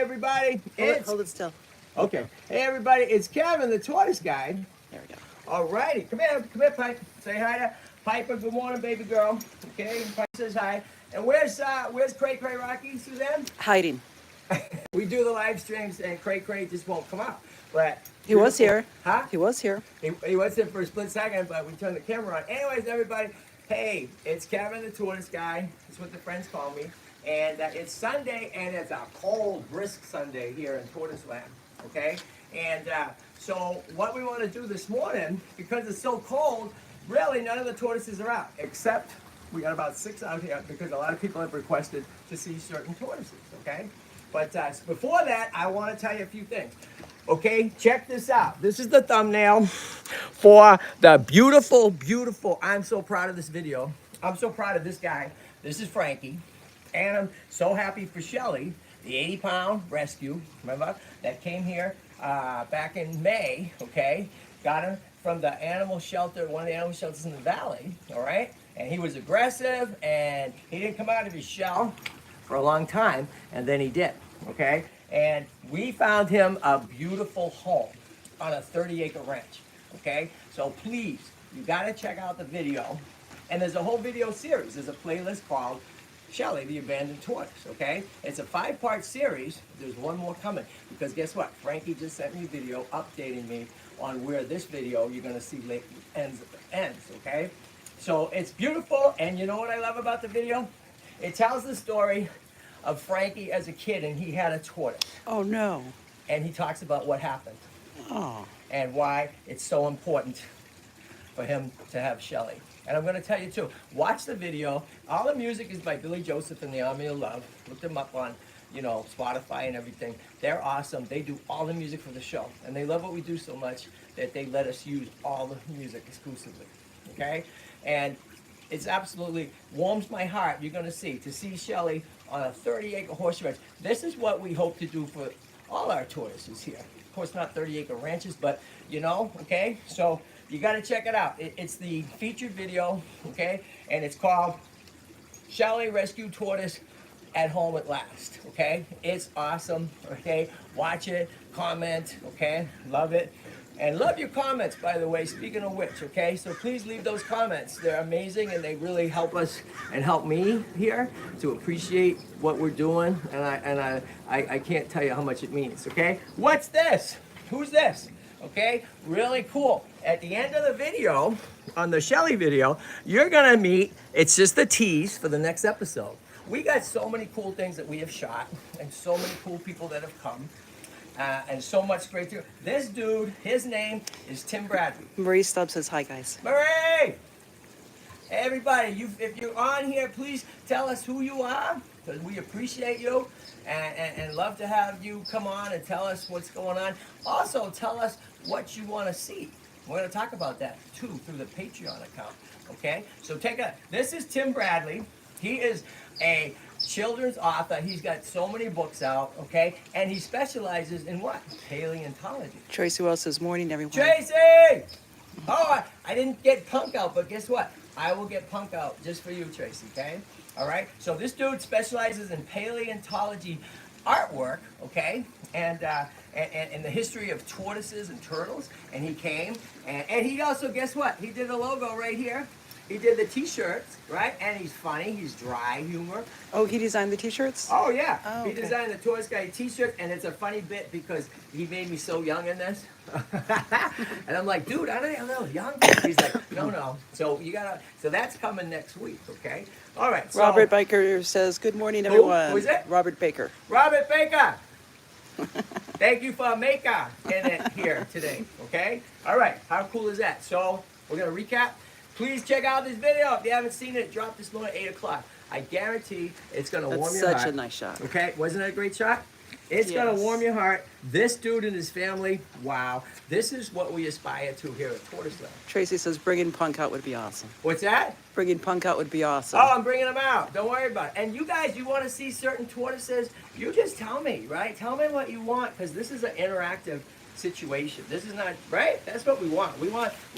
everybody. Hold it still. Okay. Hey everybody, it's Kevin, the Tortoise Guy. There we go. All righty, come here, Pipe. Say hi to Piper. Good morning, baby girl. Okay, Piper says hi. And where's Cray Cray Rocky, Suzanne? Hiding. We do the live streams, and Cray Cray just won't come out. But He was here. Huh? He was here. He was here for a split second, but we turned the camera on. Anyways, everybody, hey, it's Kevin, the Tortoise Guy. That's what the friends call me. And it's Sunday, and it's a cold, brisk Sunday here in TortoiseLand. Okay, and so what we want to do this morning, because it's so cold, really none of the tortoises are out, except we got about 6 out here because a lot of people have requested to see certain tortoises. Okay, but before that, I want to tell you a few things. Okay, check this out. This is the thumbnail for the beautiful, beautiful. I'm so proud of this video. I'm so proud of this guy. This is Frankie. And I'm so happy for Shelly, the 80-pound rescue, remember, that came here back in May, okay? Got him from the animal shelter, one of the animal shelters in the valley, all right? And he was aggressive, and he didn't come out of his shell for a long time, and then he did, okay? And we found him a beautiful home on a 30-acre ranch, okay? So please, you gotta check out the video. And there's a whole video series. There's a playlist called Shelly, the Abandoned Tortoise, okay? It's a 5-part series. There's one more coming. Because guess what? Frankie just sent me a video updating me on where this video you're going to see ends, okay? So it's beautiful, and you know what I love about the video? It tells the story of Frankie as a kid, and he had a tortoise. Oh, no. And he talks about what happened. Oh. And why it's so important for him to have Shelly. And I'm going to tell you too, watch the video. All the music is by Billy Joseph and the Army of Love. Look them up on, Spotify and everything. They're awesome. They do all the music for the show. And they love what we do so much that they let us use all the music exclusively. Okay? And it's absolutely warms my heart, you're going to see Shelly on a 30-acre horse ranch. This is what we hope to do for all our tortoises here. Of course, not 30-acre ranches, but, okay? So you got to check it out. It's the featured video, okay? And it's called Shelly Rescue Tortoise at Home at Last, okay? It's awesome, okay? Watch it, comment, okay? Love it. And love your comments, by the way, speaking of which, okay? So please leave those comments. They're amazing, and they really help us and help me here to appreciate what we're doing. And I can't tell you how much it means, okay? What's this? Who's this? Okay, really cool. At the end of the video, on the Shelly video, you're gonna meet, it's just the tease for the next episode. We got so many cool things that we have shot, and so many cool people that have come, and so much great to. This dude, his name is Tim Bradley. Marie Stubbs says hi, guys. Marie! Everybody, if you're on here, please tell us who you are, because we appreciate you and love to have you come on and tell us what's going on. Also, tell us what you want to see. We're going to talk about that, too, through the Patreon account, okay? So this is Tim Bradley. He is a children's author. He's got so many books out, okay? And he specializes in what? Paleontology. Tracy Wells says morning, everyone. Tracy! Oh, I didn't get Punk out, but guess what? I will get Punk out just for you, Tracy, okay? All right? So this dude specializes in paleontology artwork, okay? And the history of tortoises and turtles. And he came, and he also, guess what? He did a logo right here. He did the T-shirts, right? And he's funny. He's dry humor. Oh, he designed the T-shirts? Oh, yeah. Oh, He okay. designed the Tortoise Guy T-shirt, and it's a funny bit because he made me so young in this. And I'm like, dude, I don't know, a little young. He's like, no. So that's coming next week, okay? All right. So, Robert Baker says good morning, everyone. Who is it? Robert Baker. Robert Baker. Thank you for Maker in it here today, okay? All right. How cool is that? So we're going to recap. Please check out this video. If you haven't seen it, it dropped this morning at 8 o'clock. I guarantee it's going to warm your heart. That's such a nice shot. Okay, wasn't that a great shot? It's going to warm your heart. This dude and his family, wow. This is what we aspire to here at TortoiseLand. Tracy says bringing Punk out would be awesome. What's that? Bringing Punk out would be awesome. Oh, I'm bringing them out. Don't worry about it. And you guys, you want to see certain tortoises, you just tell me, right? Tell me what you want, because this is an interactive situation. This is not, right? That's what we want. We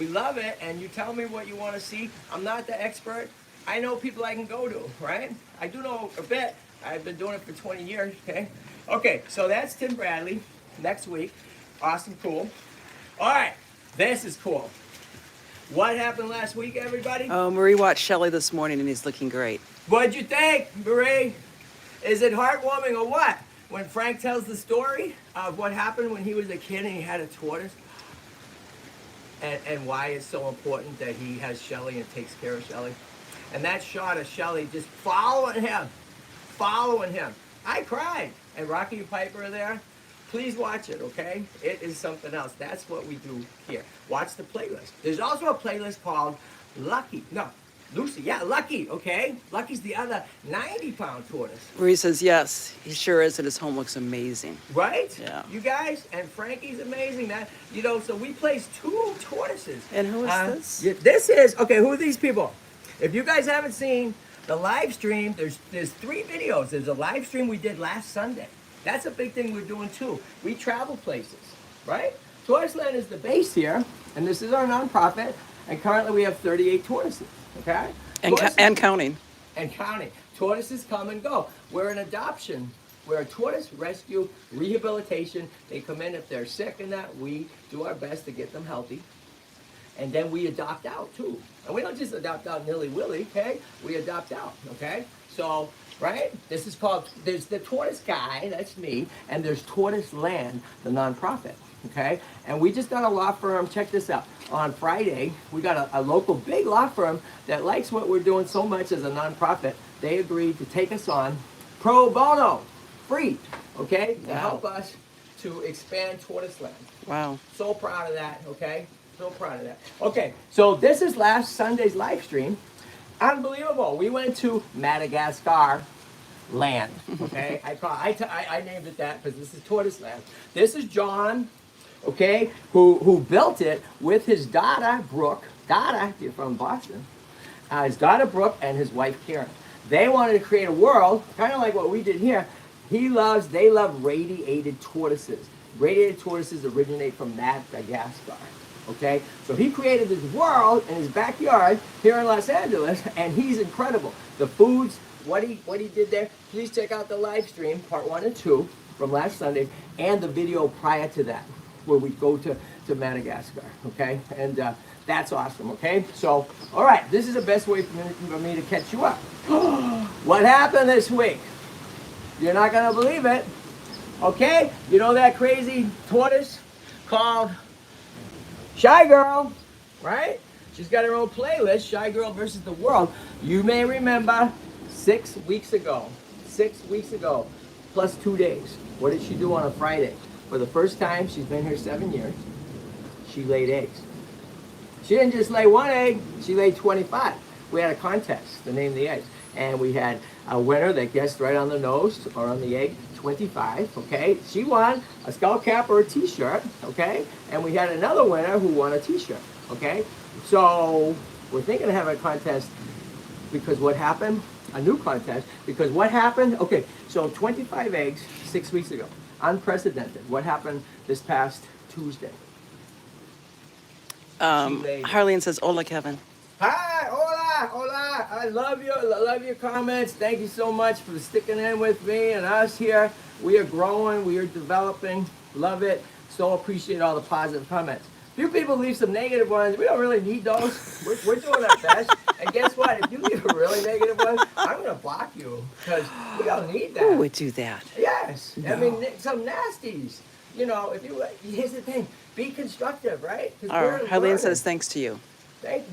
love it, and you tell me what you want to see. I'm not the expert. I know people I can go to, right? I do know a bit, I've been doing it for 20 years, okay? Okay, so that's Tim Bradley next week. Awesome, cool. All right, this is cool. What happened last week, everybody? Oh, Marie watched Shelley this morning and he's looking great. What'd you think, Marie? Is it heartwarming or what? When Frank tells the story of what happened when he was a kid and he had a tortoise, and why it's so important that he has Shelley and takes care of Shelley. And that shot of Shelley just following him. I cried. And Rocky and Piper are there. Please watch it, okay? It is something else. That's what we do here. Watch the playlist. There's also a playlist called Lucky. No, Lucy. Yeah, Lucky, okay? Lucky's the other 90-pound tortoise. Marie says yes, he sure is, and his home looks amazing. Right? Yeah. You guys, and Frankie's amazing. That so we placed 2 tortoises. And who is this? Yeah, this is, okay, who are these people? If you guys haven't seen the live stream, there's 3 videos. There's a live stream we did last Sunday. That's a big thing we're doing too. We travel places, right? TortoiseLand is the base here, and this is our nonprofit, and currently we have 38 tortoises, okay? And, Tortoises- and counting. and counting. Tortoises come and go. We're an adoption. We're a tortoise rescue rehabilitation. They come in if they're sick and that. We do our best to get them healthy. And then we adopt out too. And we don't just adopt out nilly-willy, okay? We adopt out, okay? So, right? This is called, there's the Tortoise Guy, that's me, and there's TortoiseLand, the nonprofit, okay? And we just got a law firm, check this out. On Friday, we got a local big law firm that likes what we're doing so much as a nonprofit. They agreed to take us on pro bono, free, okay? To Wow. help us to expand TortoiseLand. Wow. So proud of that, okay? So proud of that. Okay, so this is last Sunday's live stream. Unbelievable. We went to Madagascar land, okay? I named it that because this is TortoiseLand. This is John, okay, who built it with his daughter, Brooke. Daughter, you're from Boston. His daughter, Brooke, and his wife, Karen. They wanted to create a world, kind of like what we did here. They love radiated tortoises. Radiated tortoises originate from Madagascar. Okay, so he created this world in his backyard here in Los Angeles, and he's incredible. The foods, what he did there. Please check out the live stream, part 1 and 2 from last Sunday, and the video prior to that, where we go to Madagascar. Okay, and that's awesome. Okay, so all right, this is the best way for me to catch you up. What happened this week? You're not gonna believe it. Okay, you know that crazy tortoise called ShyGurl, right? She's got her own playlist, ShyGurl versus the world. You may remember 6 weeks ago, plus 2 days. What did she do on a Friday? For the first time, she's been here 7 years, she laid eggs. She didn't just lay 1 egg, she laid 25. We had a contest to name the eggs. And we had a winner that guessed right on the nose or on the egg, 25, okay? She won a skull cap or a t-shirt, okay? And we had another winner who won a t-shirt, okay? So we're thinking of having a contest because what happened? A new contest because what happened? Okay, so 25 eggs 6 weeks ago. Unprecedented. What happened this past Tuesday? Harleen says, hola, Kevin. Hi, hola. I love your comments. Thank you so much for sticking in with me and us here. We are growing, we are developing. Love it. So appreciate all the positive comments. Few people leave some negative ones. We don't really need those. We're doing our best. And guess what? If you leave a really negative one, I'm going to block you because we don't need that. Who would do that? Yes. No. I mean, some nasties. You know, here's the thing. Be constructive, right? 'Cause All we're right. Harleen learning. says thanks to you.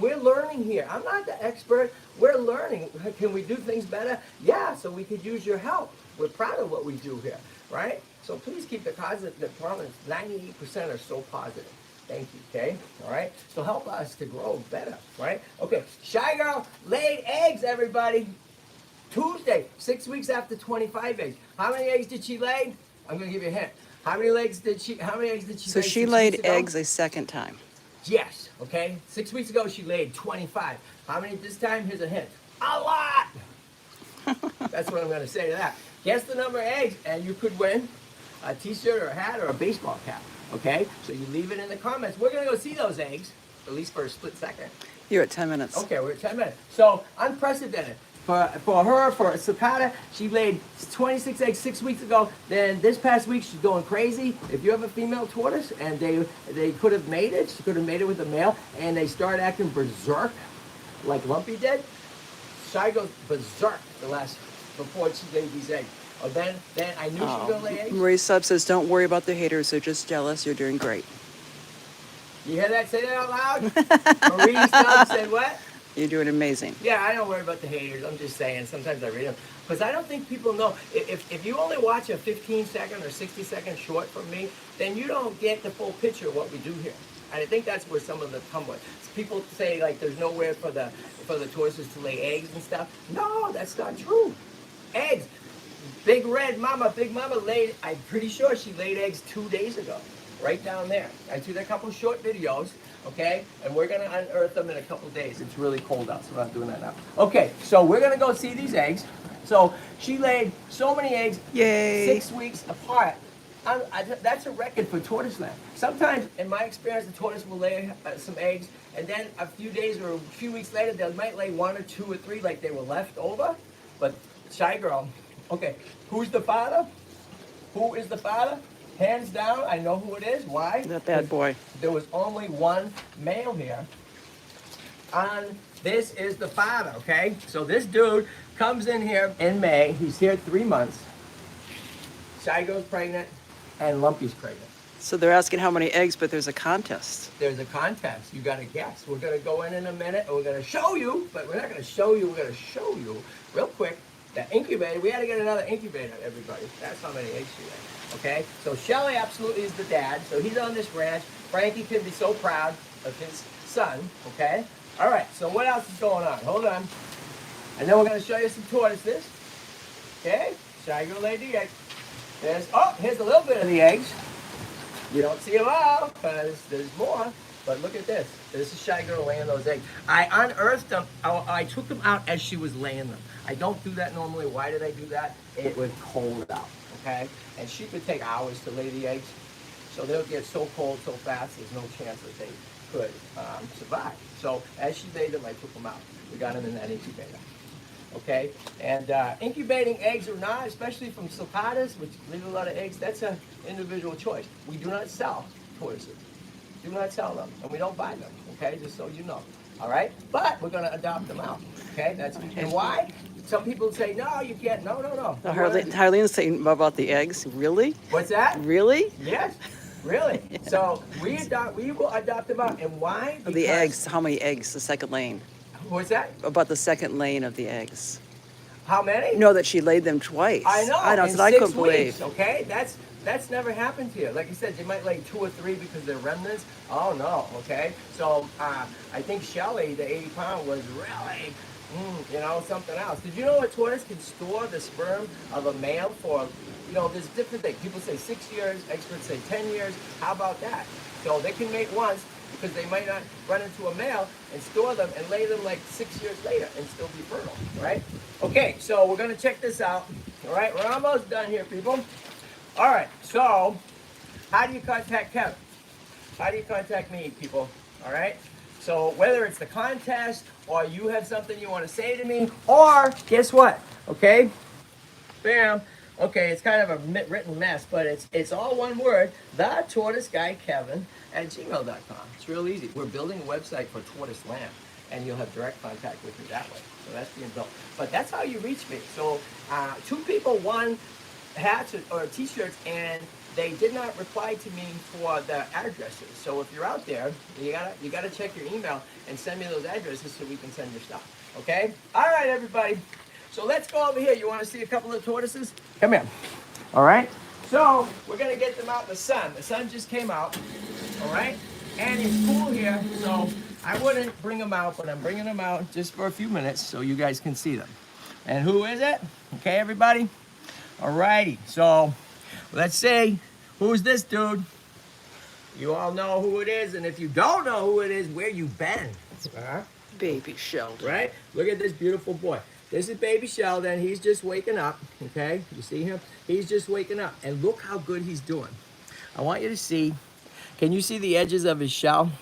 We're learning here. I'm not the expert. We're learning. Can we do things better? Yeah, so we could use your help. We're proud of what we do here, right? So please keep the comments. 98% are so positive. Thank you, okay? All right? So help us to grow better, right? Okay, ShyGurl laid eggs, everybody. Tuesday, 6 weeks after 25 eggs. How many eggs did she lay? I'm going to give you a hint. How many eggs did she lay? So she 6 laid weeks ago? eggs a second time. Yes, okay? 6 weeks ago, she laid 25. How many this time? Here's a hint. A lot! That's what I'm going to say to that. Guess the number of eggs, and you could win a t-shirt or a hat or a baseball cap, okay? So you leave it in the comments. We're going to go see those eggs, at least for a split second. You're at 10 minutes. Okay, we're at 10 minutes. So, unprecedented. For Sakata, she laid 26 eggs 6 weeks ago. Then this past week she's going crazy. If you have a female tortoise and they could have mated, she could have mated with a male, and they start acting berserk, like Lumpy did. Shy goes berserk before she laid these eggs. Oh, then I knew she was gonna lay eggs. Marie Sub says, don't worry about the haters. They're just jealous. You're doing great. You hear that? Say that out loud. Marie Sub said what? You're doing amazing. Yeah, I don't worry about the haters. I'm just saying, sometimes I read them. Because I don't think people know. If you only watch a 15-second or 60-second short from me, then you don't get the full picture of what we do here. And I think that's where some of the come with. People say, like, there's nowhere for the tortoises to lay eggs and stuff. No, that's not true. Eggs. Big Mama laid, I'm pretty sure she laid eggs 2 days ago. Right down there. I took a couple short videos, okay? And we're gonna unearth them in a couple days. It's really cold out, so we're not doing that now. Okay, so we're gonna go see these eggs. So she laid so many eggs, Yay. 6 weeks apart. That's a record for TortoiseLand. Sometimes, in my experience, the tortoise will lay some eggs, and then a few days or a few weeks later, they might lay 1 or 2 or 3 like they were left over. But ShyGurl, okay, who's the father? Who is the father? Hands down, I know who it is. Why? That bad boy. There was only one male here. And this is the father, okay? So this dude comes in here in May. He's here 3 months. ShyGirl's pregnant, and Lumpy's pregnant. So they're asking how many eggs, but there's a contest. There's a contest. You gotta guess. We're gonna go in a minute, and we're gonna show you, but we're not gonna show you. We're gonna show you real quick that incubator. We had to get another incubator, everybody. That's how many eggs she laid. Okay, so Shelly absolutely is the dad. So he's on this ranch. Frankie can be so proud of his son. Okay, all right. So what else is going on? Hold on. And then we're gonna show you some tortoises. Okay, ShyGirl laid the eggs. Here's a little bit of the eggs. You don't see them all because there's more. But look at this. This is ShyGirl laying those eggs. I unearthed them. I took them out as she was laying them. I don't do that normally. Why did I do that? It was cold out. Okay, and she could take hours to lay the eggs, so they'll get so cold so fast. There's no chance that they could survive. So as she laid them, I took them out. We got them in that incubator. Okay, and incubating eggs or not, especially from sulcatas, which leave a lot of eggs, that's an individual choice. We do not sell tortoises. Do not sell them, and we don't buy them. Okay, just so you know. All right, but we're gonna adopt them out. Okay, and why? Some people say, no, you can't. No. Harlene's saying about the eggs. Really? What's that? Really? Yes, really. Yeah. So we will adopt them out. And why? Because the eggs, how many eggs, the second laying? What's that? About the second laying of the eggs. How many? No, that she laid them twice. I know. I know, in so I couldn't 6 weeks, believe. Okay, that's never happened here. Like I said, they might lay 2 or 3 because they're remnants. Oh no, okay. So I think Shelly, the 80-pound, was really something else. Did you know a tortoise can store the sperm of a male for, there's different things. People say 6 years, experts say 10 years. How about that? So they can mate once because they might not run into a male and store them and lay them like 6 years later and still be fertile, right? Okay, so we're gonna check this out. All right, we're almost done here, people. All right, so how do you contact Kevin? How do you contact me, people? All right? So whether it's the contest or you have something you want to say to me, or guess what? Okay, bam. Okay, it's kind of a written mess, but it's all one word. TheTortoiseGuyKevin@gmail.com. It's real easy. We're building a website for TortoiseLand, and you'll have direct contact with me that way. So that's being built. But that's how you reach me. So 2 people won hats or t-shirts, and they did not reply to me for the addresses. So if you're out there, you gotta check your email and send me those addresses so we can send your stuff. Okay? All right, everybody. So let's go over here. You want to see a couple of tortoises? Come here. All right. So we're gonna get them out in the sun. The sun just came out. All right. And it's cool here, so I wouldn't bring them out, but I'm bringing them out just for a few minutes so you guys can see them. And who is it? Okay, everybody. All righty. So let's see, who's this dude? You all know who it is, and if you don't know who it is, where you been? Baby Sheldon. Right? Look at this beautiful boy. This is Baby Sheldon. He's just waking up, okay? You see him? He's just waking up, and look how good he's doing. I want you to see, can you see the edges of his shell?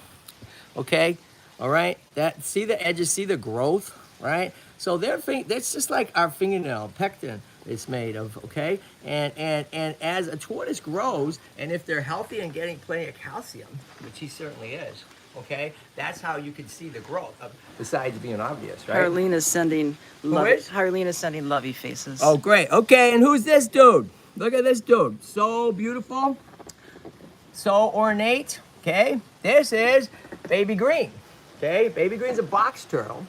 Okay? All right? See the edges, see the growth? right? So that's just like our fingernail, pectin it's made of, okay? And as a tortoise grows, and if they're healthy and getting plenty of calcium, which he certainly is, okay, that's how you can see the growth, besides being obvious, right? Harleen is sending is? Harleen is sending lovey faces. Oh, great. Okay, and who's this dude? Look at this dude. So beautiful, so ornate, okay? This is Baby Green, okay? Baby Green's a box turtle,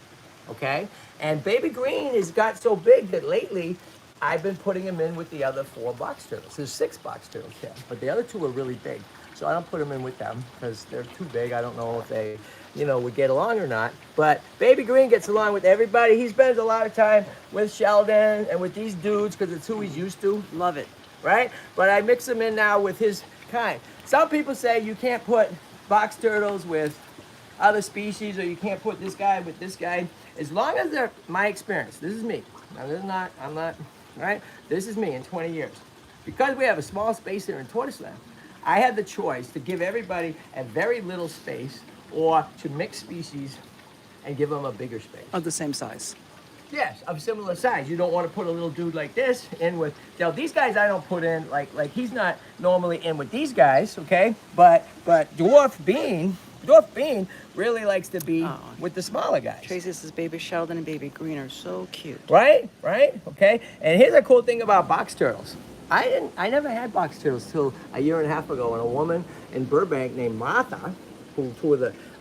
okay? And Baby Green has got so big that lately I've been putting him in with the other 4 box turtles. There's 6 box turtles here, but the other 2 are really big. So I don't put them in with them because they're too big. I don't know if they, would get along or not. But Baby Green gets along with everybody. He spends a lot of time with Sheldon and with these dudes because it's who he's used to. Love it. Right? But I mix him in now with his kind. Some people say you can't put box turtles with other species, or you can't put this guy with this guy. As long as they're, my experience, this is me. Now, I'm not, right? This is me in 20 years. Because we have a small space here in TortoiseLand, I had the choice to give everybody a very little space or to mix species and give them a bigger space. Of the same size. Yes, of similar size. You don't want to put a little dude like this in with, these guys I don't put in, like he's not normally in with these guys, okay? But Dwarf Bean really likes to be with the smaller guys. Tracy says Baby Sheldon and Baby Green are so cute. Right, okay? And here's a cool thing about box turtles. I never had box turtles till a year and a half ago, and a woman in Burbank named Martha, who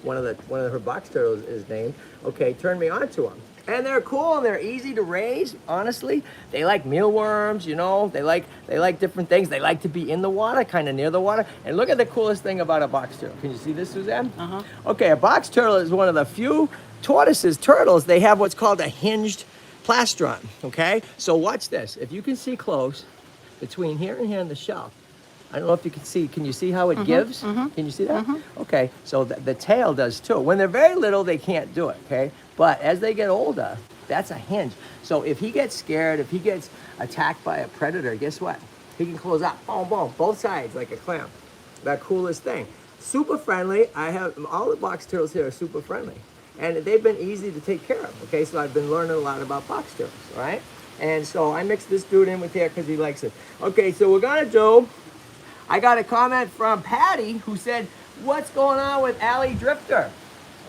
one of her box turtles is named, okay, turned me on to them. And they're cool and they're easy to raise, honestly. They like mealworms, they like different things. They like to be in the water, kind of near the water. And look at the coolest thing about a box turtle. Can you see this, Suzanne? Uh-huh. Okay, a box turtle is one of the few turtles, they have what's called a hinged plastron, okay? So watch this. If you can see close, between here and here in the shell, I don't know if you can see. Can you see how it gives? Can you see that? Okay, so the tail does too. When they're very little, they can't do it, okay? But as they get older, that's a hinge. So if he gets scared, if he gets attacked by a predator, guess what? He can close up, boom, boom, both sides like a clam. That coolest thing. Super friendly. I have, all the box turtles here are super friendly. And they've been easy to take care of, okay? So I've been learning a lot about box turtles, all right? And so I mixed this dude in with here because he likes it. Okay, so we're gonna do, I got a comment from Patty who said, what's going on with Allie Drifter?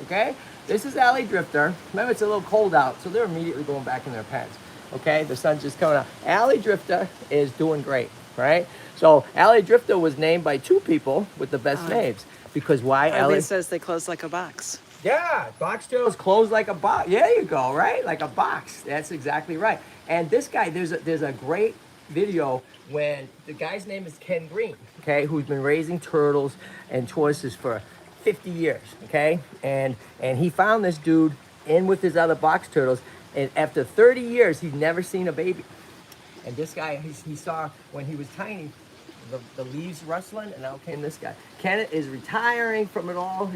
Okay, this is Allie Drifter. Remember, it's a little cold out, so they're immediately going back in their pens. Okay, the sun's just coming out. Allie Drifter is doing great, right? So Allie Drifter was named by 2 people with the best names. Because why, Allie? Allie says they close like a box. Yeah, box turtles close like a box. There you go, right? Like a box. That's exactly right. And this guy, there's a great video when the guy's name is Ken Green, okay, who's been raising turtles and tortoises for 50 years, okay? And he found this dude in with his other box turtles, and after 30 years, he'd never seen a baby. And this guy, he saw when he was tiny, the leaves rustling, and out came this guy. Ken is retiring from it all,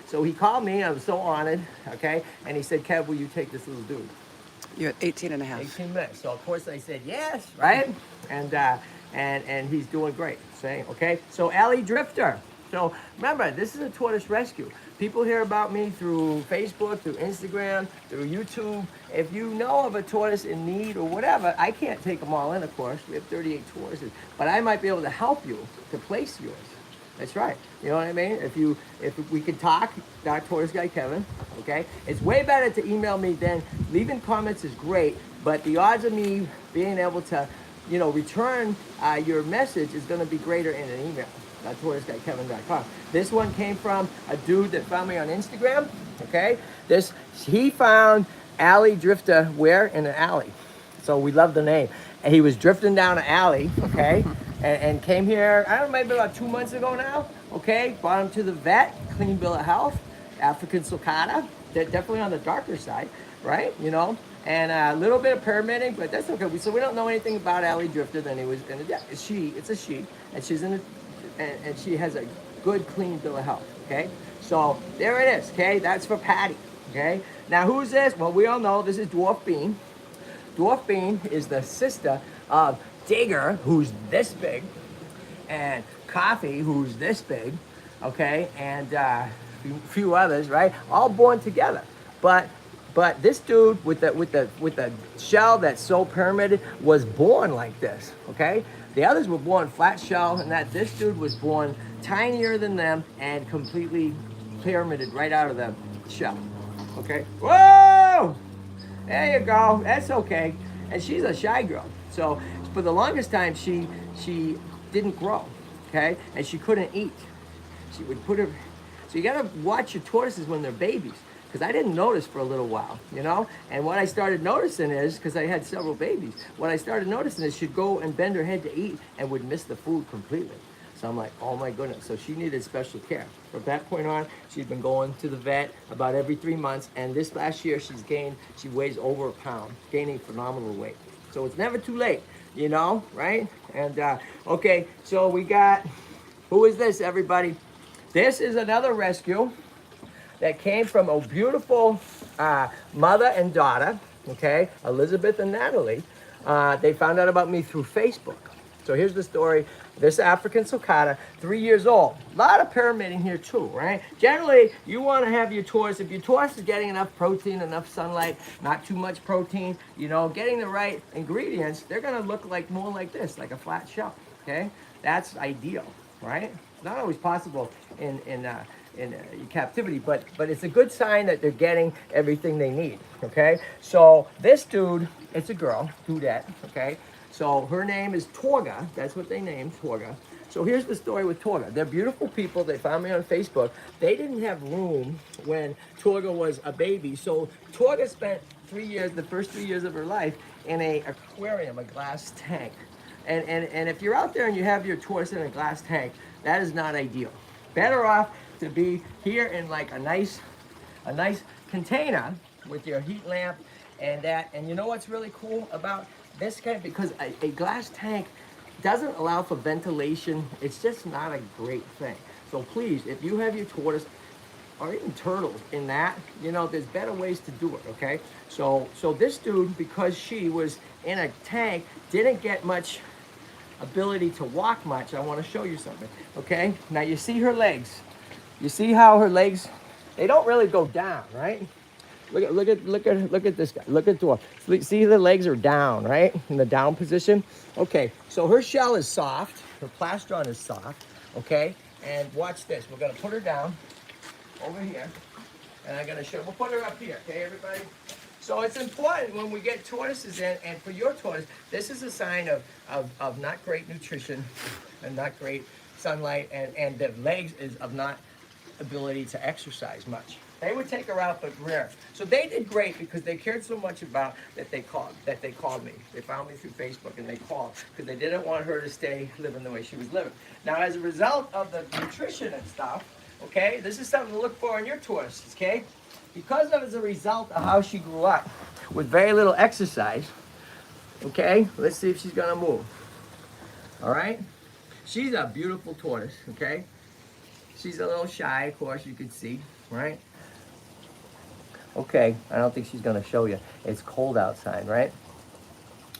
so he called me. I was so honored, okay? And he said, Kev, will you take this little dude? You're at 18 and a half. 18 minutes. So of course I said yes, right? And he's doing great. Saying okay. So Allie Drifter. So remember, this is a tortoise rescue. People hear about me through Facebook, through Instagram, through YouTube. If you know of a tortoise in need or whatever, I can't take them all in, of course. We have 38 tortoises, but I might be able to help you to place yours. That's right. You know what I mean? If we could talk, Tortoise Guy Kevin, okay? It's way better to email me than leaving comments is great, but the odds of me being able to, return your message is going to be greater in an email. TortoiseGuyKevin.com. This one came from a dude that found me on Instagram, okay? He found Allie Drifter where? In an alley. So we love the name. And he was drifting down an alley, okay? and came here, I don't know, maybe about 2 months ago now, okay? Brought him to the vet, clean bill of health, African sulcata. They're definitely on the darker side, right? And a little bit of permitting, but that's okay. So we don't know anything about Allie Drifter than he was in a, it's a she, and she's in a, and she has a good, clean bill of health, okay? So there it is, okay? That's for Patty, okay? Now who's this? Well, we all know this is Dwarf Bean. Dwarf Bean is the sister of Digger, who's this big, and Coffee, who's this big, okay? And a few others, right? All born together. But But this dude with the shell that's so pyramided was born like this, okay? The others were born flat shell, and this dude was born tinier than them and completely pyramided right out of the shell, okay? Whoa! There you go. That's okay. And she's a shy girl. So for the longest time, she didn't grow, okay? And she couldn't eat. She would put her. So you gotta watch your tortoises when they're babies, because I didn't notice for a little while, you know. And what I started noticing is, because I had several babies, what I started noticing is she'd go and bend her head to eat and would miss the food completely. So I'm like, oh my goodness. So she needed special care. From that point on, she'd been going to the vet about every 3 months. And this last year, she weighs over a pound, gaining phenomenal weight. So it's never too late, you know, right? And okay, so we got, who is this, everybody? This is another rescue that came from a beautiful mother and daughter, okay, Elizabeth and Natalie. They found out about me through Facebook. So here's the story. This African sulcata, 3 years old. A lot of pyramiding here too, right? Generally, you want to have your tortoise, if your tortoise is getting enough protein, enough sunlight, not too much protein, you know, getting the right ingredients, they're going to look like more like this, like a flat shell, okay? That's ideal, right? It's not always possible in captivity, but it's a good sign that they're getting everything they need, okay? So this dude, it's a girl, dudette, okay? So her name is Torga. That's what they named Torga. So here's the story with Torga. They're beautiful people. They found me on Facebook. They didn't have room when Torga was a baby. So Torga spent 3 years, the first 3 years of her life, in an aquarium, a glass tank. And if you're out there and you have your tortoise in a glass tank, that is not ideal. Better off to be here in like a nice container with your heat lamp and that. And you know what's really cool about this kind, because a glass tank doesn't allow for ventilation. It's just not a great thing. So please, if you have your tortoise or even turtles in that, you know, there's better ways to do it, okay? So this dude, because she was in a tank, didn't get much ability to walk much. I want to show you something, okay? Now you see her legs. You see how her legs, they don't really go down, right? Look at this guy. Look at Dwarf. See, the legs are down, right? In the down position. Okay, so her shell is soft. Her plastron is soft, okay? And watch this. We're gonna put her down over here. And I'm gonna show, we'll put her up here, okay, everybody? So it's important when we get tortoises in, and for your tortoise, this is a sign of not great nutrition and not great sunlight, and the legs is of not ability to exercise much. They would take her out, but rare. So they did great because they cared so much about that they called me. They found me through Facebook and they called because they didn't want her to stay living the way she was living. Now, as a result of the nutrition and stuff, okay, this is something to look for in your tortoises, okay? Because of as a result of how she grew up with very little exercise, okay, let's see if she's gonna move. All right? She's a beautiful tortoise, okay? She's a little shy, of course, you can see, right? Okay, I don't think she's gonna show you. It's cold outside, right?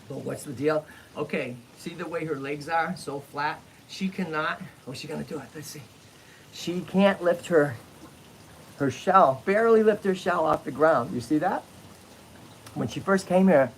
So what's the deal? Okay, see the way her legs are, so flat? She cannot, what's she gonna do it? Let's see. She can't lift her shell, barely lift her shell off the ground. You see that? When she first came here,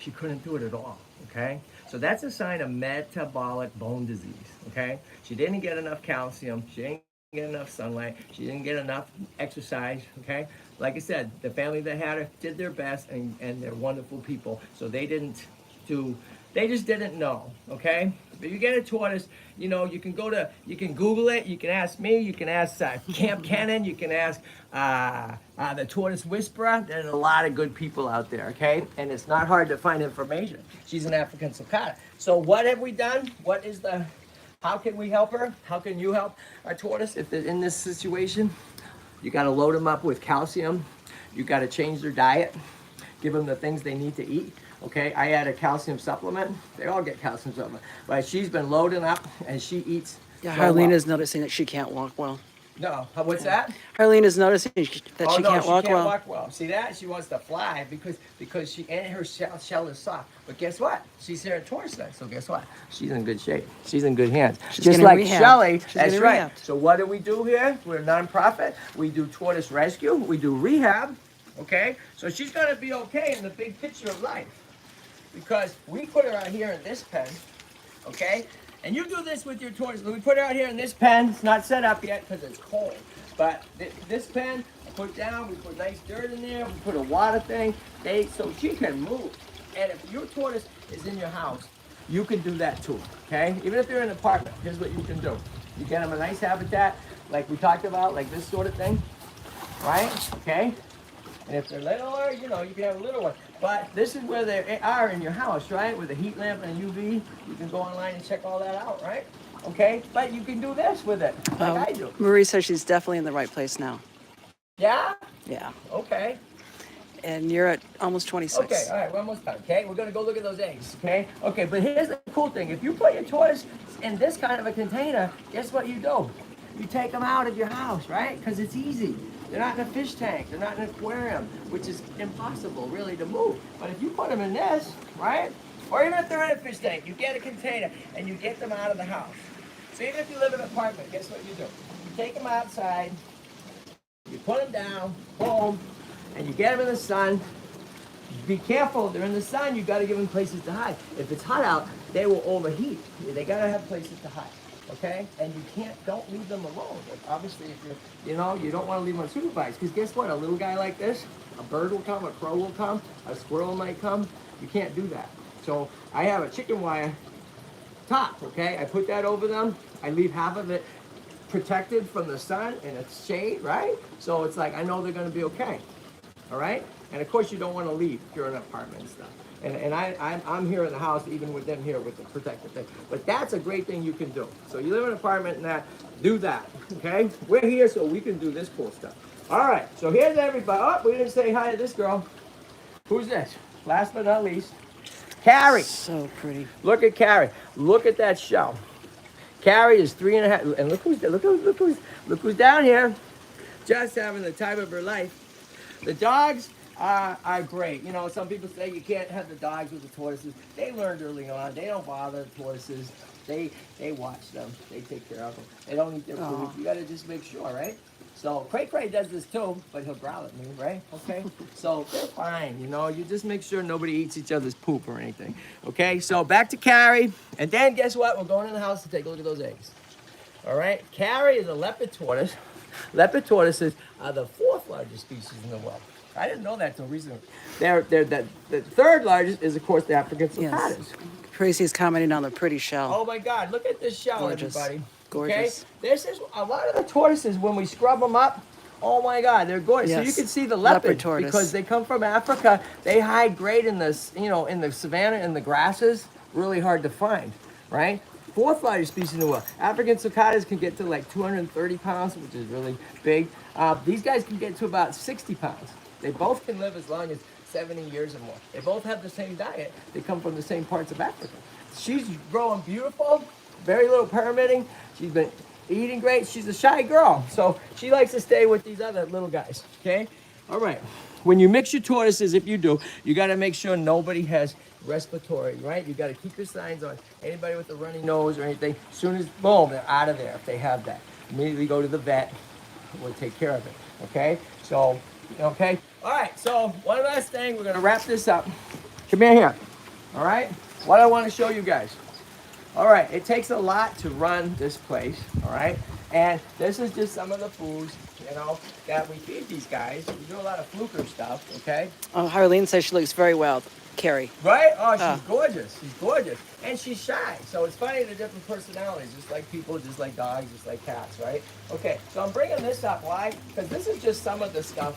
she couldn't do it at all, okay? So that's a sign of metabolic bone disease, okay? She didn't get enough calcium, she didn't get enough sunlight, she didn't get enough exercise, okay? Like I said, the family that had her did their best, and they're wonderful people. So they just didn't know, okay? If you get a tortoise, you know, you can Google it, you can ask me, you can ask Camp Cannon, you can ask the Tortoise Whisperer. There's a lot of good people out there, okay? And it's not hard to find information. She's an African sulcata. So what have we done? How can we help her? How can you help our tortoise if they're in this situation? You gotta load them up with calcium. You gotta change their diet, give them the things they need to eat. Okay, I add a calcium supplement. They all get calcium supplement. But she's been loading up and she eats. Yeah, Harleen is noticing that she can't walk well. No, what's that? Harleen is noticing that she no, can't walk she can't well. walk well. See that? She wants to fly because she and her shell is soft. But guess what? She's here at TortoiseLand, so guess what? She's in good shape. She's in good hands. She's just like rehabbed. Shelly. She's That's right. rehabbed. So what do we do here? We're a nonprofit. We do tortoise rescue. We do rehab. Okay? So she's gonna be okay in the big picture of life. Because we put her out here in this pen, okay? And you do this with your tortoise. We put her out here in this pen. It's not set up yet because it's cold. But this pen, I put down, we put nice dirt in there, we put a water thing, so she can move. And if your tortoise is in your house, you can do that too, okay? Even if you're in an apartment, here's what you can do. You get them a nice habitat, like we talked about, like this sort of thing, right? Okay? And if they're littler, you know, you can have a little one. But this is where they are in your house, right? With a heat lamp and UV. You can go online and check all that out, right? Okay? But you can do this with it, like I do. Marie says she's definitely in the right place now. Yeah? Yeah. Okay. And you're at almost 26. Okay, all right, we're almost done, okay? We're gonna go look at those eggs, okay? Okay, but here's the cool thing. If you put your tortoise in this kind of a container, guess what you do? You take them out of your house, right? Because it's easy. They're not in a fish tank. They're not in an aquarium, which is impossible, really, to move. But if you put them in this, right? Or even if they're in a fish tank, you get a container and you get them out of the house. So even if you live in an apartment, guess what you do? You take them outside, you put them down, boom, and you get them in the sun. Be careful, they're in the sun, you gotta give them places to hide. If it's hot out, they will overheat. They gotta have places to hide, okay? And you don't leave them alone. Like obviously, if you don't wanna leave them unsupervised, because guess what, a little guy like this, a bird will come, a crow will come, a squirrel might come, you can't do that. So I have a chicken wire top, okay? I put that over them, I leave half of it protected from the sun and it's shade, right? So it's like, I know they're gonna be okay. All right? And of course you don't want to leave if you're in an apartment and stuff. And I'm here in the house even with them here with the protective thing. But that's a great thing you can do. So you live in an apartment and that, do that, okay? We're here so we can do this cool stuff. All right, so here's everybody. Oh, we didn't say hi to this girl. Who's this? Last but not least, Carrie. So pretty. Look at Carrie. Look at that shell. Carrie is 3.5, and look who's down here. Just having the time of her life. The dogs are great. You know, some people say you can't have the dogs with the tortoises. They learned early on. They don't bother the tortoises. They watch them. They take care of them. They don't eat their food. You got to just make sure, right? So Cray does this too, but he'll growl at me, right? Okay? So they're fine, you know. You just make sure nobody eats each other's poop or anything. Okay? So back to Carrie. And then guess what? We're going in the house to take a look at those eggs. All right? Carrie is a leopard tortoise. Leopard tortoises are the 4th largest species in the world. I didn't know that until recently. The 3rd largest is, of course, the African cicadas. Yes. Tracy's commenting on the pretty shell. Oh my God! Look at this shell, Gorgeous. everybody. Gorgeous. Okay? This is a lot of the tortoises when we scrub them up. Oh my God, they're gorgeous. Yes. So you can see the leopard tortoise. because they come from Africa. They hide great in the in the savannah and the grasses. Really hard to find, right? 4th largest species in the world. African cicadas can get to like 230 pounds, which is really big. These guys can get to about 60 pounds. They both can live as long as 70 years or more. They both have the same diet. They come from the same parts of Africa. She's growing beautiful, very little permitting. She's been eating great. She's a shy girl, so she likes to stay with these other little guys, okay? All right. When you mix your tortoises, if you do, you got to make sure nobody has respiratory, right? You got to keep your signs on. Anybody with a runny nose or anything, as soon as, boom, they're out of there if they have that. Immediately go to the vet. We'll take care of it, okay? So, okay? All right, so one last thing. We're going to wrap this up. Come here. All right? What I want to show you guys. All right, it takes a lot to run this place, all right? And this is just some of the foods, you know, that we feed these guys. We do a lot of fluker stuff, okay? Oh, Harleen says she looks very well, Carrie. Right? Oh, she's gorgeous. She's gorgeous. And she's shy. So it's funny, the different personalities, just like people, just like dogs, just like cats, right? Okay, so I'm bringing this up. Why? Because this is just some of the stuff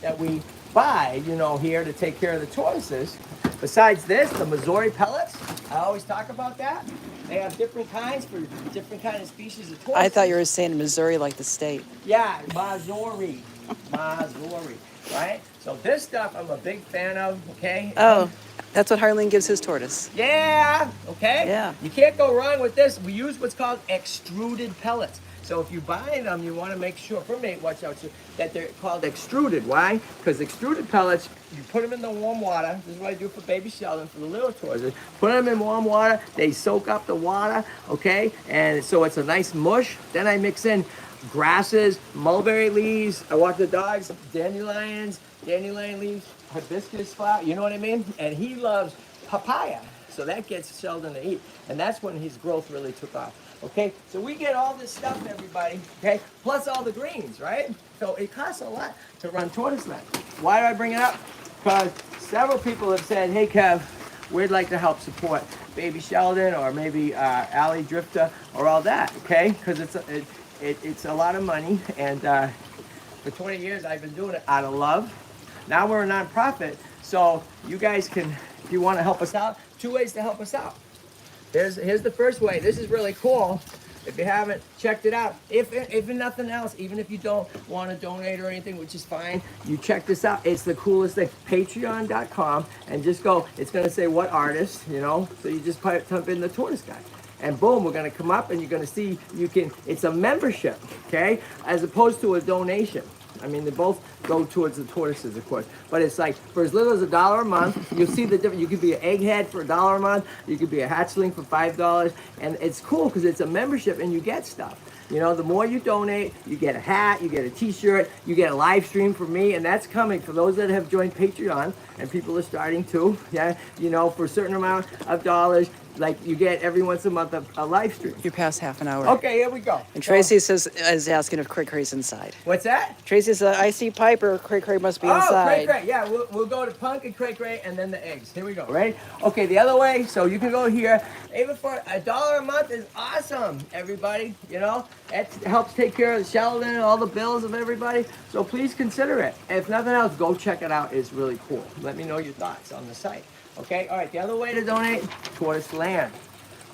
that we buy, you know, here to take care of the tortoises. Besides this, the Missouri pellets, I always talk about that. They have different kinds for different kind of species of tortoises. I thought you were saying Missouri like the state. Yeah, Missouri. Missouri, right? So this stuff I'm a big fan of, okay? Oh, that's what Harleen gives his tortoise. Yeah, okay? Yeah. You can't go wrong with this. We use what's called extruded pellets. So if you buy them, you want to make sure, for me, watch out, that they're called extruded. Why? Because extruded pellets, you put them in the warm water. This is what I do for Baby Sheldon, for the little tortoises. Put them in warm water. They soak up the water, okay? And so it's a nice mush. Then I mix in grasses, mulberry leaves. I watch the dogs, dandelions, dandelion leaves, hibiscus flower, you know what I mean? And he loves papaya. So that gets Sheldon to eat. And that's when his growth really took off. Okay, so we get all this stuff, everybody, okay? Plus all the greens, right? So it costs a lot to run TortoiseLand. Why do I bring it up? Because several people have said, hey, Kev, we'd like to help support Baby Sheldon or maybe Allie Drifter or all that, okay? Because it's a lot of money. And for 20 years, I've been doing it out of love. Now we're a nonprofit, so you guys can, if you want to help us out, 2 ways to help us out. Here's the first way. This is really cool. If you haven't checked it out, if nothing else, even if you don't want to donate or anything, which is fine, you check this out. It's the coolest thing. Patreon.com, and just go. It's gonna say what artist, you know. So you just type in the Tortoise Guy, and boom, we're gonna come up, and you're gonna see. It's a membership, okay, as opposed to a donation. I mean, they both go towards the tortoises, of course. But it's like, for as little as $1 a month, you'll see the difference. You could be an egghead for $1 a month. You could be a hatchling for $5. And it's cool because it's a membership and you get stuff. You know, the more you donate, you get a hat, you get a t-shirt, you get a live stream from me. And that's coming for those that have joined Patreon. And people are starting to, yeah, you know, for a certain amount of dollars. Like you get every once a month a live stream. You're past half an hour. Okay, here we go. And Tracy is asking if Cray Cray's inside. What's that? Tracy says, I see Piper. Cray Cray must be Cray inside. Cray. Yeah, we'll go to Punk and Cray Cray and then the eggs. Here we go, right? Okay, the other way. So you can go here. Even for $1 a month is awesome, everybody. You know, it helps take care of Sheldon and all the bills of everybody. So please consider it. And if nothing else, go check it out. It's really cool. Let me know your thoughts on the site. Okay, all right, the other way to donate, TortoiseLand.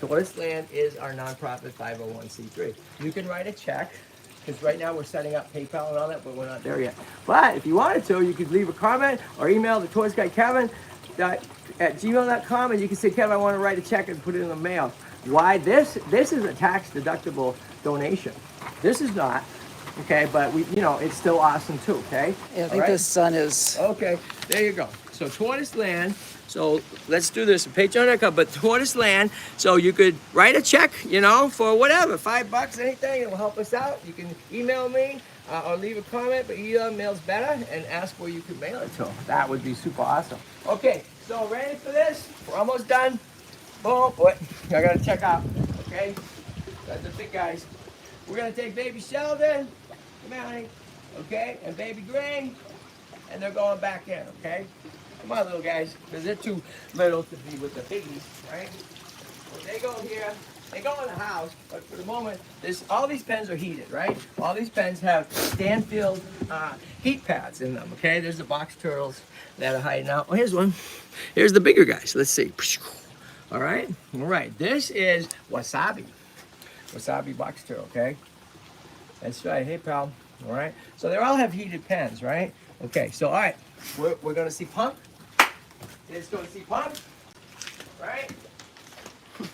TortoiseLand is our nonprofit 501c3. You can write a check, because right now we're setting up PayPal and all that, but we're not there yet. But if you wanted to, you could leave a comment or email the TortoiseGuyKevin at gmail.com, and you can say, Kevin, I want to write a check and put it in the mail. Why? This is a tax-deductible donation. This is not. Okay, but it's still awesome too, okay? Yeah, I think the sun is... Okay, there you go. So TortoiseLand, so let's do this, Patreon.com, but TortoiseLand, so you could write a check, for whatever, $5, anything, it will help us out. You can email me or leave a comment, but email's better, and ask where you can mail it to. That would be super awesome. Okay, so ready for this? We're almost done. Boom, wait, I gotta check out, okay? That's the big guys. We're gonna take Baby Sheldon, come on, honey, okay, and Baby Green, and they're going back in, okay? Come on, little guys, because they're too little to be with the biggies, right? So they go here, they go in the house, but for the moment, all these pens are heated, right? All these pens have Stanfield heat pads in them, okay? There's the box turtles that are hiding out. Oh, here's one. Here's the bigger guys. Let's see. All right? All right. This is Wasabi. Wasabi box turtle, okay? That's right. Hey, pal. All right? So they all have heated pens, right? Okay, so all right. We're going to see Punk. It's going to see Punk, right?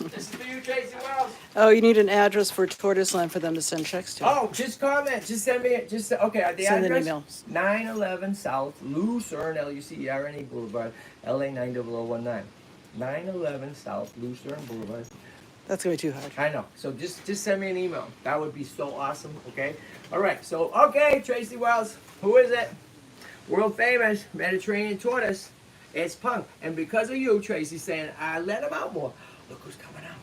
This is for you, Tracy Wells. Oh, you need an address for TortoiseLand for them to send checks to. Oh, just comment. Just send me. Okay, the send address. An email. 911 South Lucerne, Lucerne Boulevard, LA 90019. 911 South Lucerne Boulevard. That's gonna be too hard. I know. So just send me an email. That would be so awesome. Okay. All right. So okay, Tracy Wells. Who is it? World famous Mediterranean tortoise. It's Punk. And because of you, Tracy's saying, let him out more. Look who's coming out.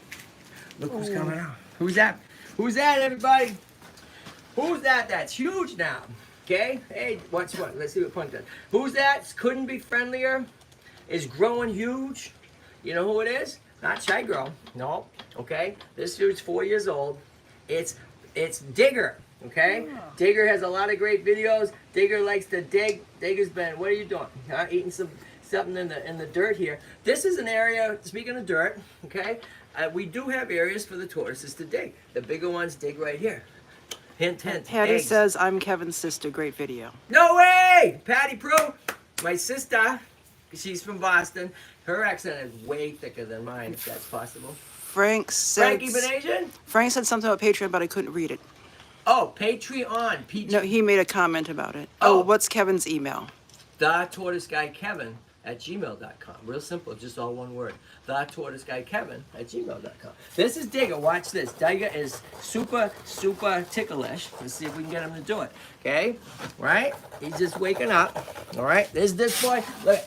Look who's coming out. Who's that? Who's that, everybody? Who's that? That's huge now. Okay? Hey, what's what? Let's see what Punk does. Who's that? Couldn't be friendlier. Is growing huge. You know who it is? Not ShyGurl. No. Okay? This dude's 4 years old. It's Digger. Okay? Yeah. Digger has a lot of great videos. Digger likes to dig. Digger's been, what are you doing? Eating something in the dirt here. This is an area, speaking of dirt, okay? We do have areas for the tortoises to dig. The bigger ones dig right here. Hint, hint. Patty eggs. says, I'm Kevin's sister. Great video. No way! Patty Prue, my sister, she's from Boston. Her accent is way thicker than mine, if that's possible. Frankie said something about Patreon, but I couldn't read it. Oh, Patreon. No, he made a comment about it. Oh, what's Kevin's email? Thetortoiseguykevin thetortoiseguykevin@gmail.com. Real simple, just all one word. thetortoiseguykevin@gmail.com. This is Digger. Watch this. Digger is super, super ticklish. Let's see if we can get him to do it. Okay? Right? He's just waking up. All right? There's this boy. Look.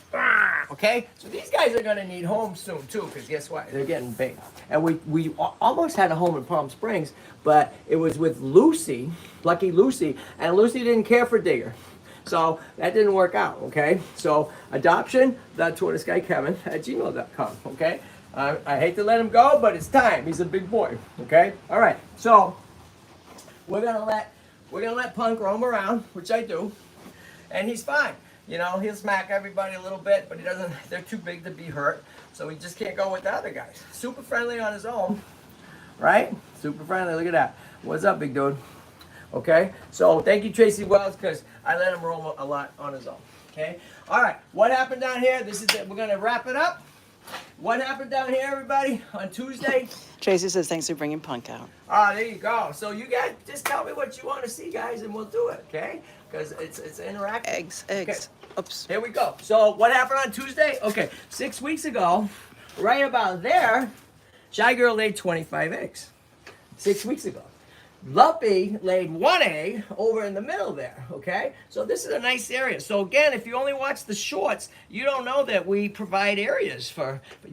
Okay? So these guys are going to need homes soon, too, because guess what? They're getting big. And we almost had a home in Palm Springs, but it was with Lucy, Lucky Lucy, and Lucy didn't care for Digger. So that didn't work out, okay? So adoption, thetortoiseguykevin@gmail.com, okay? I hate to let him go, but it's time. He's a big boy, okay? All right, so we're gonna let Punk roam around, which I do, and he's fine. You know, he'll smack everybody a little bit, but he doesn't. They're too big to be hurt, so he just can't go with the other guys. Super friendly on his own, right? Super friendly. Look at that. What's up, big dude? Okay, so thank you, Tracy Wells, because I let him roam a lot on his own. Okay, all right. What happened down here? This is it. We're gonna wrap it up. What happened down here, everybody, on Tuesday? Tracy says thanks for bringing Punk out. Ah, there you go. So you guys just tell me what you want to see, guys, and we'll do it. Okay, because it's interactive. Eggs. Okay. Oops. Here we go. So what happened on Tuesday? Okay, 6 weeks ago, right about there, ShyGurl laid 25 eggs. 6 weeks ago. Lumpy laid 1 egg over in the middle there, okay? So this is a nice area. So again, if you only watch the shorts, you don't know that we provide areas for, for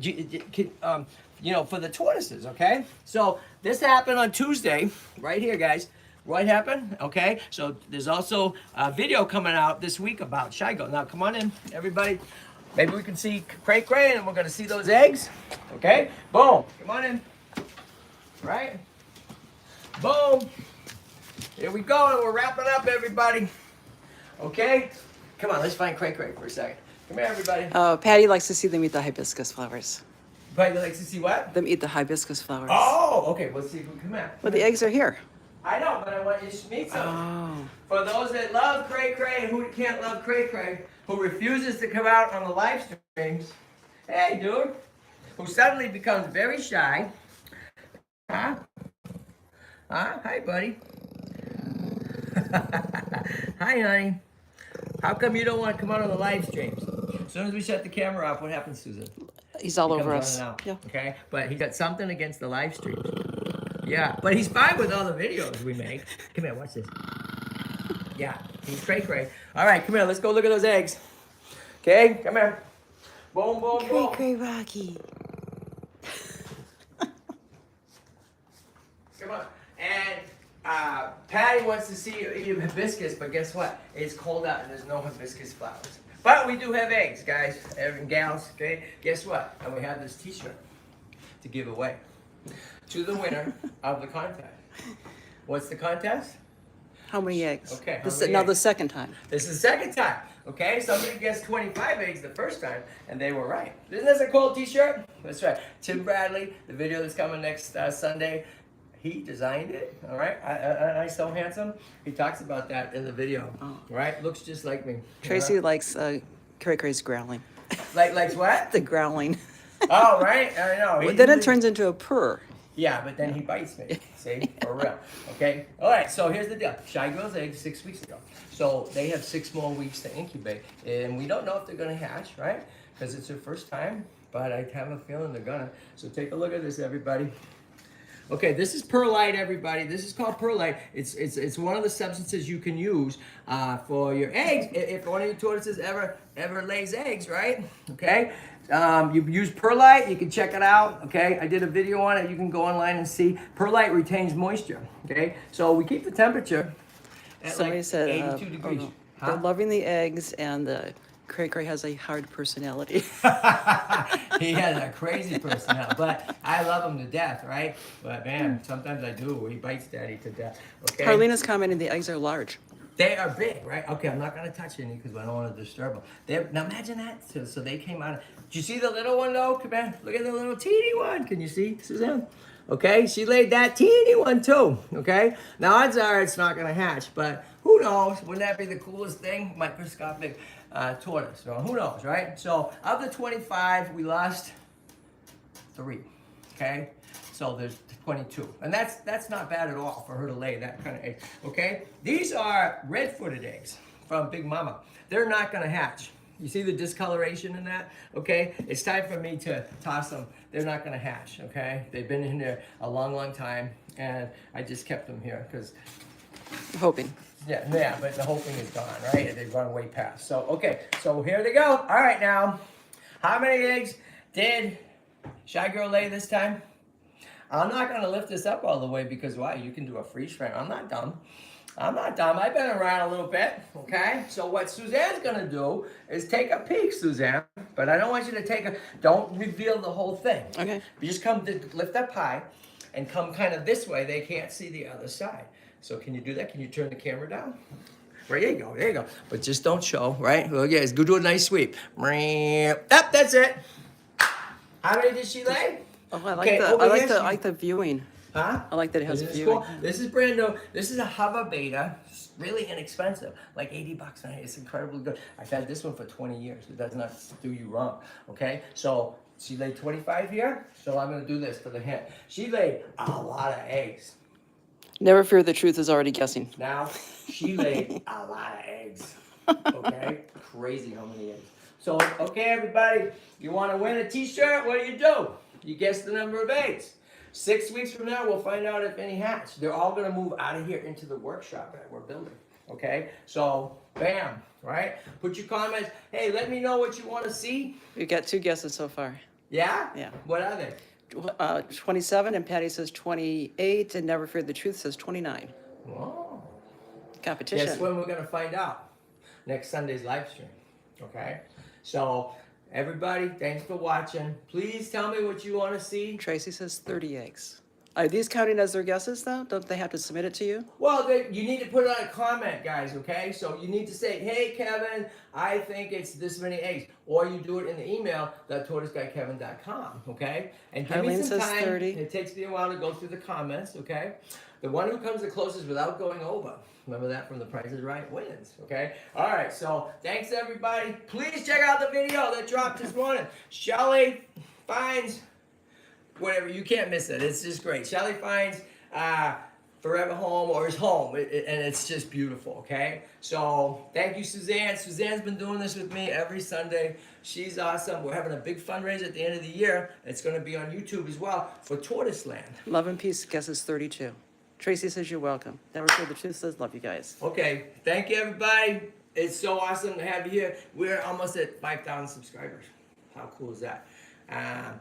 the tortoises, okay? So this happened on Tuesday, right here, guys. What happened? Okay, so there's also a video coming out this week about ShyGurl. Now come on in, everybody. Maybe we can see Cray Cray, and we're gonna see those eggs, okay? Boom, come on in, right? Boom. Here we go, and we're wrapping up, everybody. Okay? Come on, let's find Cray Cray for a second. Come here, everybody. Patty likes to see them eat the hibiscus flowers. Patty likes to see what? Them eat the hibiscus flowers. Oh, okay. Let's see if we come here. Well, the eggs are here. I know, but I want you to meet some. Oh. For those that love Cray Cray and who can't love Cray Cray, who refuses to come out on the live streams, hey, dude, who suddenly becomes very shy. Huh? Huh? Hi, buddy. Hi, honey. How come you don't want to come out on the live streams? As soon as we shut the camera off, what happens, Susan? He's all over us. Yeah. Okay, but he got something against the live streams. Yeah, but he's fine with all the videos we make. Come here, watch this. Yeah, he's Cray Cray. All right, come here. Let's go look at those eggs. Okay, come here. Boom, boom, boom. Cray Cray Rocky. Come on. And Patty wants to see you hibiscus, but guess what? It's cold out and there's no hibiscus flowers. But we do have eggs, guys and gals, okay? Guess what? And we have this t-shirt to give away to the winner of the contest. What's the contest? How many eggs? Okay. Now the second time. This is the second time. Okay, somebody guessed 25 eggs the first time, and they were right. Isn't this a cool t-shirt? That's right. Tim Bradley, the video that's coming next Sunday, he designed it, all right? I so handsome. He talks about that in the video, right? Looks just like me. Tracy likes Cray Cray's growling. Likes what? The growling. Oh, right? I know. Well, then it turns into a purr. Yeah, but then he bites me. See? For real. Okay? All right, so here's the deal. ShyGurl's eggs 6 weeks ago. So they have 6 more weeks to incubate. And we don't know if they're going to hatch, right? Because it's their first time. But I have a feeling they're going to. So take a look at this, everybody. Okay, this is perlite, everybody. This is called perlite. It's one of the substances you can use for your eggs. If one of your tortoises ever lays eggs, right? Okay, you use perlite. You can check it out. Okay, I did a video on it. You can go online and see. Perlite retains moisture. Okay, so we keep the temperature at Somebody like said 82 degrees. no. They're loving the eggs, and the Cray Cray has a hard personality. He has a crazy personality, but I love him to death, right? But man, sometimes I do. He bites Daddy to death. Okay. Carlina's commenting the eggs are large. They are big, right? Okay, I'm not gonna touch any because I don't want to disturb them. Now imagine that. So they came out. Did you see the little one though? Come on, look at the little teeny one. Can you see, Suzanne? Okay, she laid that teeny one too. Okay, now odds are it's not gonna hatch, but who knows? Wouldn't that be the coolest thing? Microscopic tortoise. So who knows, right? So of the 25, we lost 3. Okay, so there's 22, and that's not bad at all for her to lay that kind of egg. Okay, these are red-footed eggs from Big Mama. They're not gonna hatch. You see the discoloration in that? Okay, it's time for me to toss them. They're not gonna hatch, okay? They've been in there a long, long time, and I just kept them here because Hoping. yeah, but the whole thing is gone, right? They've run way past. So, okay, so here they go. All right, now, how many eggs did ShyGurl lay this time? I'm not gonna lift this up all the way because why? You can do a freeze frame. I'm not dumb. I'm not dumb. I've been around a little bit, okay? So what Suzanne's gonna do is take a peek, Suzanne. But I don't want you to don't reveal the whole thing. Okay. You just lift up high and come kind of this way. They can't see the other side. So can you do that? Can you turn the camera down? There you go, there you go. But just don't show, right? Well, yeah, go do a nice sweep. Yep, that's it. How many did she lay? Oh, I like the viewing. Huh? I like that it has viewing. Cool? This is brand new. This is a hover beta. It's really inexpensive, like $80 a night. It's incredibly good. I've had this one for 20 years. It does not do you wrong. Okay, so she laid 25 here. So I'm gonna do this for the hint. She laid a lot of eggs. Never fear, the truth is already guessing. Now she laid a lot of eggs. Okay, crazy how many eggs. So okay, everybody, you want to win a T-shirt? What do? You guess the number of eggs. 6 weeks from now, we'll find out if any hatch. They're all going to move out of here into the workshop that we're building. Okay? So, bam, right? Put your comments. Hey, let me know what you want to see. We've got 2 guesses so far. Yeah? Yeah. What are they? 27, and Patty says 28, and Never Fear the Truth says 29. Whoa. Competition. Guess when we're going to find out? Next Sunday's live stream. Okay? So, everybody, thanks for watching. Please tell me what you want to see. Tracy says 30 eggs. Are these counting as their guesses, though? Don't they have to submit it to you? Well, you need to put it on a comment, guys, okay? So you need to say, hey, Kevin, I think it's this many eggs. Or you do it in the email, thetortoiseguykevin.com, okay? And give me some time. 30. It takes me a while to go through the comments, okay? The one who comes the closest without going over, remember that from The Price is Right, wins, okay? All right, so thanks, everybody. Please check out the video that dropped this morning. Shelly finds... whatever, you can't miss it. It's just great. Shelly finds Forever Home or his home, and it's just beautiful, okay? So, thank you, Suzanne. Suzanne's been doing this with me every Sunday. She's awesome. We're having a big fundraiser at the end of the year. It's going to be on YouTube as well for TortoiseLand. Love and Peace guesses 32. Tracy says you're welcome. Never Fear the Truth says love you guys. Okay, thank you, everybody. It's so awesome to have you here. We're almost at 5,000 subscribers. How cool is that?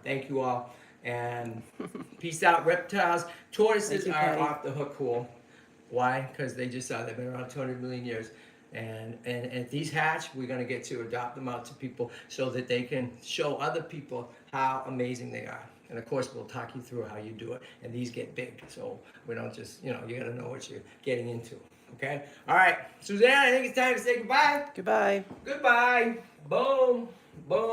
Thank you all. And peace out, reptiles. Tortoises are off the hook cool. Why? Because they've been around 200 million years. And if these hatch, we're going to get to adopt them out to people so that they can show other people how amazing they are. And of course, we'll talk you through how you do it. And these get big. So we don't just, you got to know what you're getting into. Okay? All right. Suzanne, I think it's time to say goodbye. Goodbye. Goodbye. Boom. Boom.